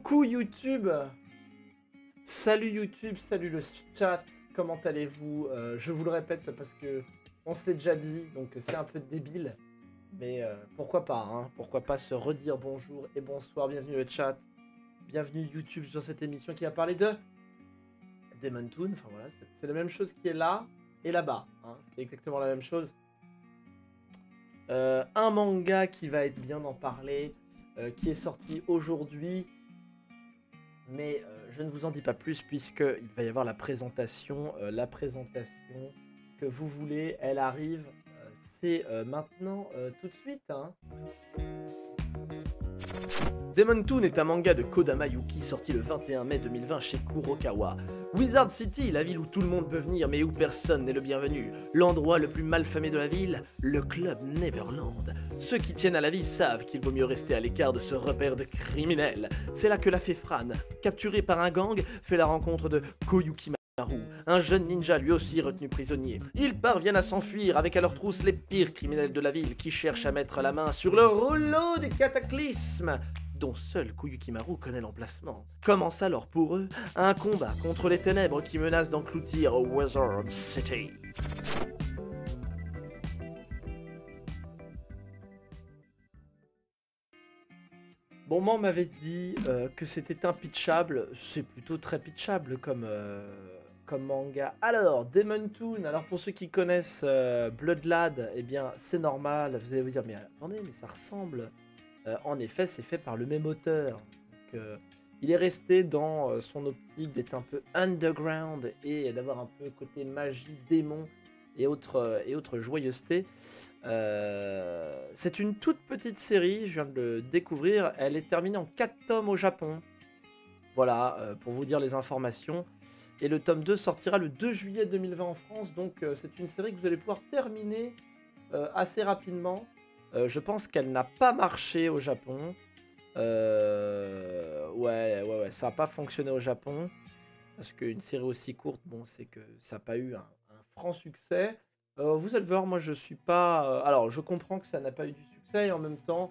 Coucou YouTube. Salut YouTube, salut le chat, comment allez-vous? Je vous le répète parce que on se l'est déjà dit, donc c'est un peu débile. Mais pourquoi pas, hein? Pourquoi pas se redire bonjour et bonsoir, bienvenue le chat. Bienvenue YouTube sur cette émission qui va parler de Demon Toon. Enfin voilà, c'est la même chose qui est là et là-bas, hein. C'est exactement la même chose. Un manga qui va être bien d'en parler, qui est sorti aujourd'hui. Mais je ne vous en dis pas plus puisqu'il va y avoir la présentation. La présentation que vous voulez, elle arrive. C'est maintenant, tout de suite, hein. Demon Toon est un manga de Kodama Yuki sorti le 21 mai 2020 chez Kurokawa. Wizard City, la ville où tout le monde peut venir mais où personne n'est le bienvenu. L'endroit le plus malfamé de la ville, le club Neverland. Ceux qui tiennent à la vie savent qu'il vaut mieux rester à l'écart de ce repère de criminels. C'est là que la fée Fran, capturée par un gang, fait la rencontre de Koyuki Maru, un jeune ninja lui aussi retenu prisonnier. Ils parviennent à s'enfuir avec à leur trousse les pires criminels de la ville qui cherchent à mettre la main sur le rouleau du cataclysme, dont seul Koyukimaru connaît l'emplacement. Commence alors pour eux un combat contre les ténèbres qui menacent d'engloutir Wizard City. Bon, moi on m'avait dit que c'était impitchable, c'est plutôt très pitchable comme manga. Alors, Demon Toon, alors pour ceux qui connaissent Bloodlad, eh bien c'est normal, vous allez vous dire, mais attendez, mais ça ressemble. En effet, c'est fait par le même auteur. Donc, il est resté dans son optique d'être un peu underground et d'avoir un peu côté magie, démon et autres joyeusetés. C'est une toute petite série, je viens de le découvrir. Elle est terminée en 4 tomes au Japon. Voilà, pour vous dire les informations. Et le tome 2 sortira le 2 juillet 2020 en France. Donc c'est une série que vous allez pouvoir terminer assez rapidement. Je pense qu'elle n'a pas marché au Japon. Ouais, ça n'a pas fonctionné au Japon. Parce qu'une série aussi courte, bon, c'est que ça n'a pas eu un franc succès. Vous allez voir, moi je suis pas... alors, je comprends que ça n'a pas eu du succès et en même temps,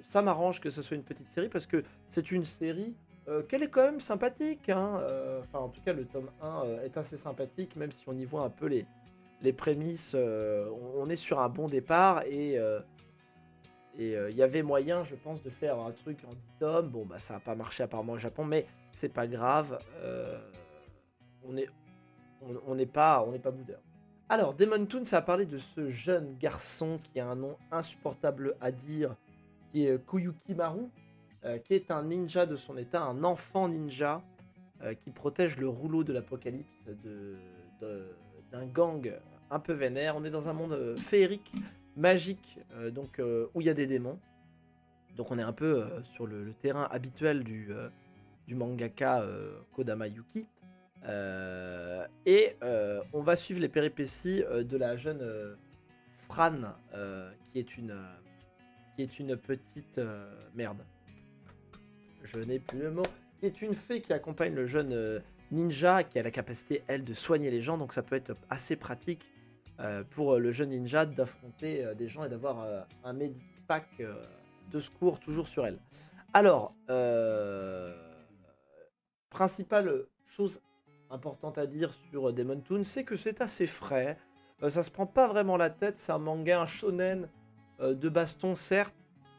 ça m'arrange que ce soit une petite série parce que c'est une série qu'elle est quand même sympathique, hein. Enfin, en tout cas, le tome 1 est assez sympathique, même si on y voit un peu les prémices, on est sur un bon départ et il y avait moyen, je pense, de faire un truc en 10 tomes. Bon, bah ça n'a pas marché apparemment au Japon, mais c'est pas grave. On n'est pas boudeur. Alors, Demon Toon, ça a parlé de ce jeune garçon qui a un nom insupportable à dire, qui est Koyuki Maru, qui est un ninja de son état, un enfant ninja, qui protège le rouleau de l'apocalypse d'un gang un peu vénère. On est dans un monde féerique, magique, donc où il y a des démons. Donc on est un peu sur le terrain habituel du mangaka Kodama Yuki. Et on va suivre les péripéties de la jeune Fran, qui est une petite... merde. Je n'ai plus le mot. Qui est une fée qui accompagne le jeune ninja, qui a la capacité, elle, de soigner les gens. Donc ça peut être assez pratique pour le jeune ninja d'affronter des gens et d'avoir un medipack de secours toujours sur elle. Alors, principale chose importante à dire sur Demon Toon, c'est que c'est assez frais. Ça se prend pas vraiment la tête. C'est un manga, un shonen de baston, certes,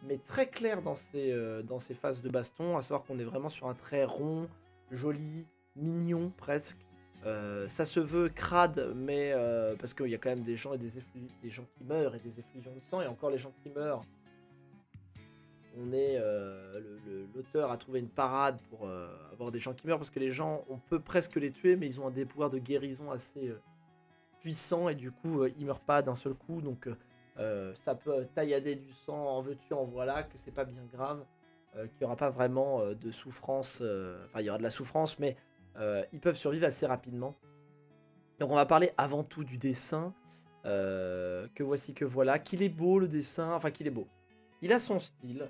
mais très clair dans ses phases de baston, à savoir qu'on est vraiment sur un trait rond, joli, mignon presque. Ça se veut crade, mais parce qu'il y a quand même des gens des gens qui meurent et des effusions de sang, et encore les gens qui meurent, l'auteur a trouvé une parade pour avoir des gens qui meurent, parce que les gens, on peut presque les tuer, mais ils ont des pouvoirs de guérison assez puissants, et du coup ils meurent pas d'un seul coup, donc ça peut taillader du sang, en veux-tu, en voilà, que c'est pas bien grave, qu'il n'y aura pas vraiment de souffrance, enfin il y aura de la souffrance, mais ils peuvent survivre assez rapidement. Donc on va parler avant tout du dessin, que voici que voilà, qu'il est beau le dessin, enfin qu'il est beau. Il a son style.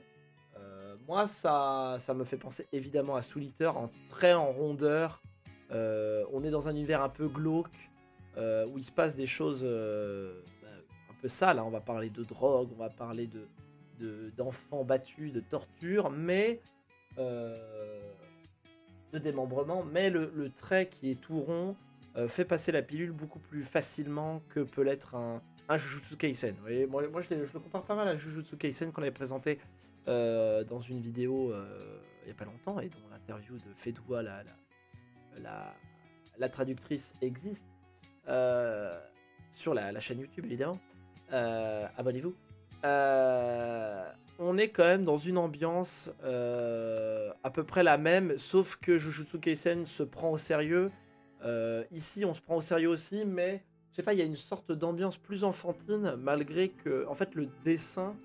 Moi ça me fait penser évidemment à Soul Eater, en trait en rondeur. On est dans un univers un peu glauque, où il se passe des choses un peu sales, hein. On va parler de drogue, on va parler d'enfants battus, de torture, mais euh, de démembrement, mais le trait qui est tout rond fait passer la pilule beaucoup plus facilement que peut l'être un Jujutsu Kaisen. Vous voyez, moi je le compare pas mal à Jujutsu Kaisen qu'on avait présenté dans une vidéo il n'y a pas longtemps, et dont l'interview de Fedwa, la, la traductrice, existe sur la chaîne YouTube évidemment. Abonnez-vous. On est quand même dans une ambiance à peu près la même, sauf que Jujutsu Kaisen se prend au sérieux. Ici, on se prend au sérieux aussi, mais je sais pas, il y a une sorte d'ambiance plus enfantine, malgré que, en fait, le dessin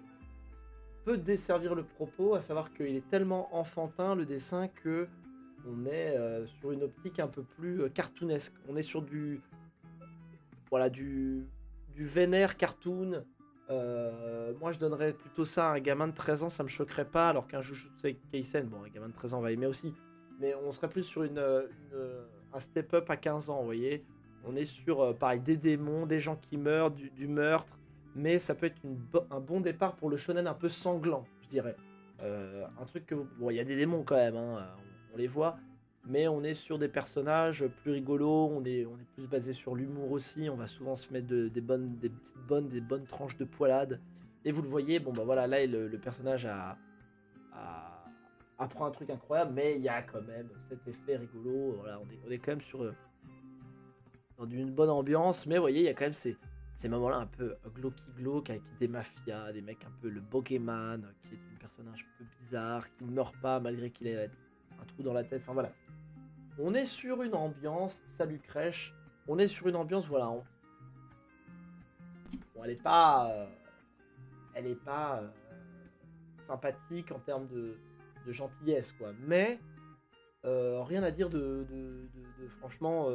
peut desservir le propos, à savoir qu'il est tellement enfantin, le dessin, que on est sur une optique un peu plus cartoonesque. On est sur voilà, du vénère cartoon. Moi, je donnerais plutôt ça à un gamin de 13 ans, ça me choquerait pas, alors qu'un Jujutsu Kaisen, bon, un gamin de 13 ans va aimer aussi, mais on serait plus sur un step-up à 15 ans, vous voyez. On est sur, pareil, des démons, des gens qui meurent, du meurtre, mais ça peut être un bon départ pour le shonen un peu sanglant, je dirais. Un truc que... Bon, il y a des démons quand même, hein, on les voit, mais on est sur des personnages plus rigolos, on est plus basé sur l'humour aussi, on va souvent se mettre des bonnes tranches de poilade. Et vous le voyez, bon bah voilà, là le personnage apprend un truc incroyable, mais il y a quand même cet effet rigolo. Voilà, on est quand même dans une bonne ambiance, mais vous voyez, il y a quand même ces moments-là un peu glauque avec des mafias, des mecs un peu le Pokémon, qui est un personnage un peu bizarre, qui ne meurt pas malgré qu'il ait un trou dans la tête. Enfin voilà. On est sur une ambiance, salut crèche, on est sur une ambiance, voilà, bon, elle est pas sympathique en termes de gentillesse, quoi, mais rien à dire franchement,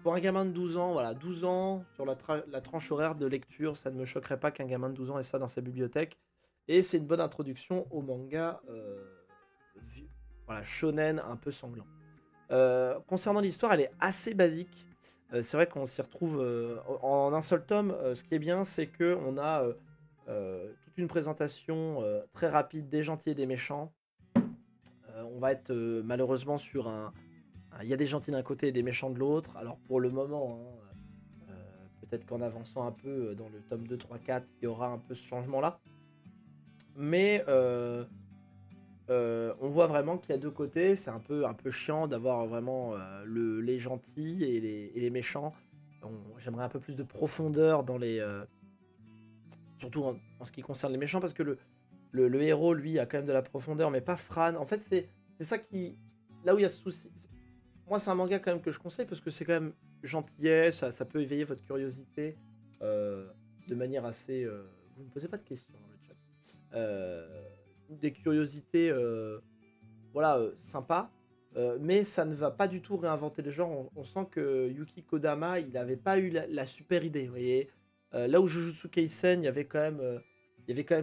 pour un gamin de 12 ans, voilà, 12 ans, sur la tranche horaire de lecture, ça ne me choquerait pas qu'un gamin de 12 ans ait ça dans sa bibliothèque, et c'est une bonne introduction au manga, voilà, shonen un peu sanglant. Concernant l'histoire, elle est assez basique. C'est vrai qu'on s'y retrouve en un seul tome. Ce qui est bien, c'est que on a toute une présentation très rapide des gentils et des méchants. On va être malheureusement sur il y a des gentils d'un côté et des méchants de l'autre. Alors pour le moment, hein, peut-être qu'en avançant un peu dans le tome 2, 3, 4, il y aura un peu ce changement-là. Mais on voit vraiment qu'il y a deux côtés. C'est un peu chiant d'avoir vraiment les gentils et les méchants. J'aimerais un peu plus de profondeur dans surtout en ce qui concerne les méchants, parce que le héros, lui, a quand même de la profondeur, mais pas Fran. En fait, c'est ça qui... Là où il y a ce souci... Moi, c'est un manga quand même que je conseille, parce que c'est quand même gentillet, ça peut éveiller votre curiosité de manière assez... Vous ne me posez pas de questions dans le chat. Des curiosités voilà, sympas, mais ça ne va pas du tout réinventer le genre. On sent que Yuki Kodama, il n'avait pas eu la super idée, vous voyez. Là où Jujutsu Kaisen, il y avait quand même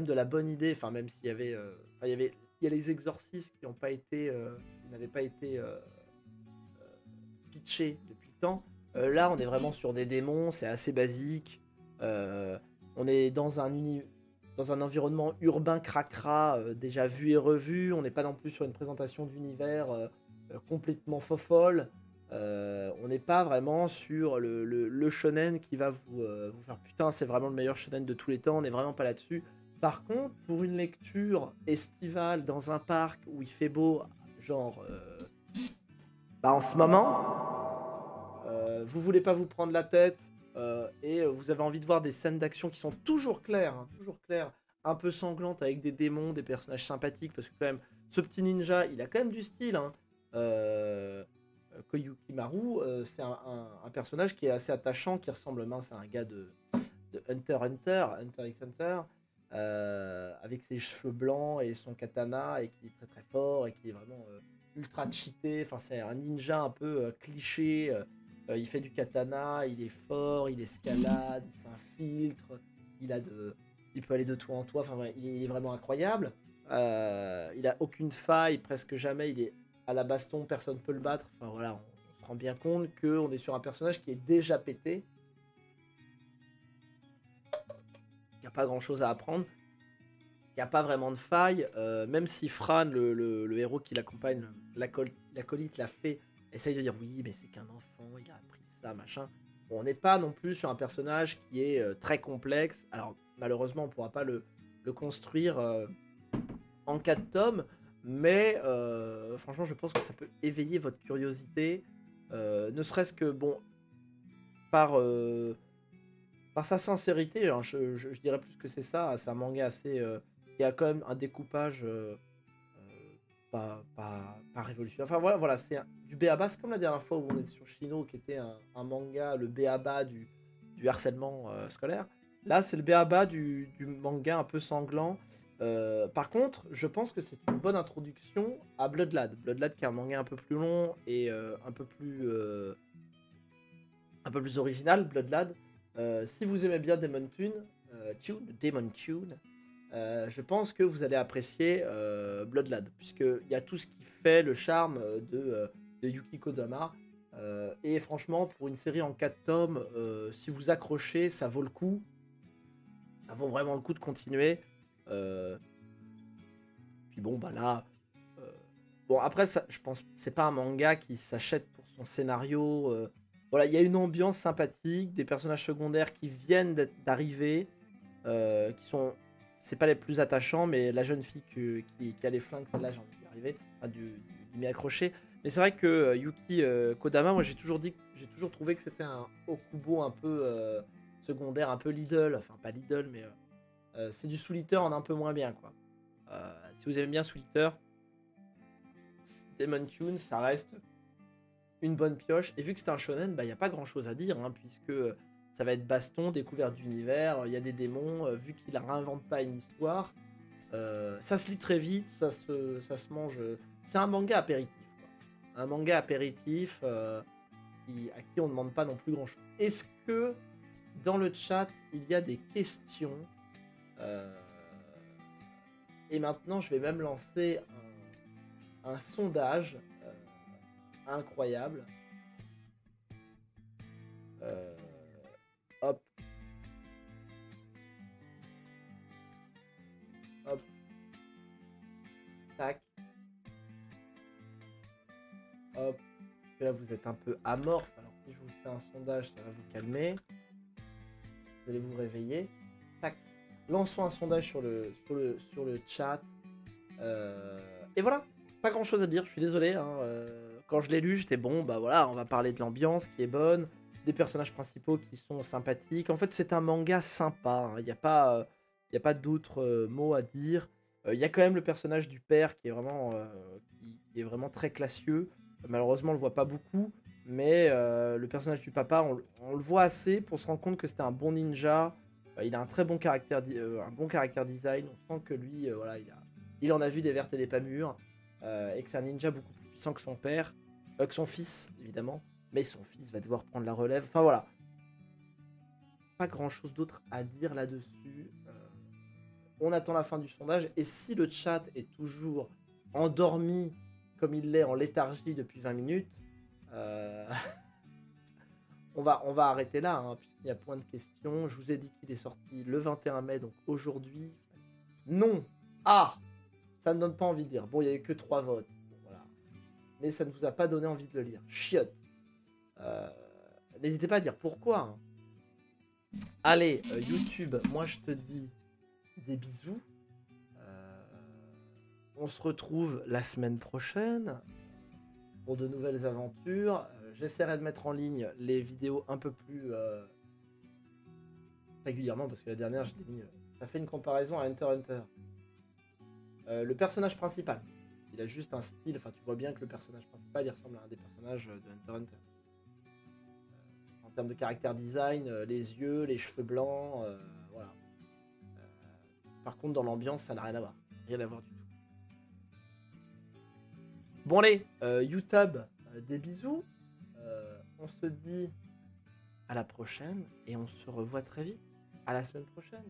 de la bonne idée, enfin même s'il y avait, il y a les exorcistes qui n'avaient pas été pitchés depuis le temps. Là, on est vraiment sur des démons, c'est assez basique. On est dans un environnement urbain cracra déjà vu et revu. On n'est pas non plus sur une présentation d'univers complètement fofolle. On n'est pas vraiment sur le shonen qui va vous faire putain, c'est vraiment le meilleur shonen de tous les temps. On n'est vraiment pas là-dessus. Par contre, pour une lecture estivale dans un parc où il fait beau, genre en ce moment, vous voulez pas vous prendre la tête et vous avez envie de voir des scènes d'action qui sont toujours claires, hein, toujours claires, un peu sanglantes avec des démons, des personnages sympathiques, parce que quand même, ce petit ninja, il a quand même du style, hein. Koyukimaru, c'est un personnage qui est assez attachant, qui ressemble mince à un gars de Hunter x Hunter, avec ses cheveux blancs et son katana, et qui est très très fort, et qui est vraiment ultra cheaté. Enfin, c'est un ninja un peu cliché. Il fait du katana, il est fort, il escalade, il s'infiltre, il peut aller de toit en toit. Enfin, il est vraiment incroyable. Il a aucune faille, presque jamais. Il est à la baston, personne ne peut le battre. Enfin voilà, on se rend bien compte qu'on est sur un personnage qui est déjà pété. Il n'y a pas grand chose à apprendre. Il n'y a pas vraiment de faille, même si Fran, le héros qui l'accompagne, l'acolyte l'a fait, essaye de dire oui, mais c'est qu'un enfant, il a appris ça, machin. Bon, on n'est pas non plus sur un personnage qui est très complexe. Alors, malheureusement, on ne pourra pas le construire en 4 tomes, mais franchement, je pense que ça peut éveiller votre curiosité, ne serait-ce que, bon, par, par sa sincérité, hein, je dirais plus que c'est ça, c'est un manga assez... qui a quand même un découpage pas révolutionnaire. Enfin voilà, c'est du b.a.-ba, c'est comme la dernière fois où on était sur Shino, qui était un manga, le b.a.-ba du harcèlement scolaire. Là, c'est le b.a.-ba du manga un peu sanglant. Par contre, je pense que c'est une bonne introduction à Bloodlad. Bloodlad qui est un manga un peu plus long et un peu plus original, Bloodlad. Si vous aimez bien Demon Tune, je pense que vous allez apprécier Bloodlad, puisqu'il y a tout ce qui fait le charme de Yuki Kodama. Et franchement, pour une série en 4 tomes, si vous accrochez, ça vaut le coup. Ça vaut vraiment le coup de continuer. Puis bon, bah là... bon, après, ça, je pense c'est pas un manga qui s'achète pour son scénario. Voilà, il y a une ambiance sympathique, des personnages secondaires qui viennent d'arriver, qui sont... C'est pas les plus attachants, mais la jeune fille qui a les flingues, celle-là, j'ai envie d'y arriver, enfin, du m'y accrocher. Mais c'est vrai que Yuki Kodama, moi j'ai toujours trouvé que c'était un Okubo un peu secondaire, un peu Lidl, enfin pas Lidl, mais c'est du Soul Eater en un peu moins bien, quoi. Si vous aimez bien Soul Eater, Demon Tune, ça reste une bonne pioche. Et vu que c'est un shonen, bah il y a pas grand chose à dire, hein, puisque ça va être baston, découverte d'univers, il y a des démons, vu qu'il ne réinvente pas une histoire, ça se lit très vite, ça se mange. C'est un manga apéritif, quoi. Un manga apéritif à qui on ne demande pas non plus grand chose. Est-ce que dans le chat il y a des questions? Et maintenant je vais même lancer un sondage incroyable. Hop. Hop. Tac. Hop. Là, vous êtes un peu amorphe. Alors, si je vous fais un sondage, ça va vous calmer. Vous allez vous réveiller. Tac. Lançons un sondage sur le chat. Et voilà. Pas grand chose à dire. Je suis désolé. Hein. Quand je l'ai lu, j'étais bon. Bah voilà, on va parler de l'ambiance qui est bonne. Des personnages principaux qui sont sympathiques. En fait, c'est un manga sympa. Hein. Il n'y a pas d'autres mots à dire. Il y a quand même le personnage du père qui est vraiment très classieux. Malheureusement, on le voit pas beaucoup. Mais le personnage du papa, on le voit assez pour se rendre compte que c'était un bon ninja. Il a un très bon caractère, un bon caractère design. On sent que lui, voilà, il en a vu des vertes et des pas mûres. Et que c'est un ninja beaucoup plus puissant que son père. Que son fils, évidemment. Mais son fils va devoir prendre la relève. Enfin voilà. Pas grand chose d'autre à dire là-dessus. On attend la fin du sondage. Et si le chat est toujours endormi comme il l'est en léthargie depuis 20 minutes, on va arrêter là, hein, puisqu'il y a point de questions. Je vous ai dit qu'il est sorti le 21 mai, donc aujourd'hui. Non. Ah, ça ne donne pas envie de lire. Bon, il n'y a eu que 3 votes. Bon, voilà. Mais ça ne vous a pas donné envie de le lire. Chiotte. N'hésitez pas à dire pourquoi. Hein. Allez, YouTube, moi je te dis des bisous. On se retrouve la semaine prochaine pour de nouvelles aventures. J'essaierai de mettre en ligne les vidéos un peu plus régulièrement, parce que la dernière, je l'ai mis... ça fait une comparaison à Hunter x Hunter. Le personnage principal, il a juste un style, enfin tu vois bien que le personnage principal, il ressemble à un des personnages de Hunter x Hunter. En termes de caractère design, les yeux, les cheveux blancs, voilà. Par contre, dans l'ambiance, ça n'a rien à voir. Rien à voir du tout. Bon allez, YouTube, des bisous. On se dit à la prochaine et on se revoit très vite. À la semaine prochaine.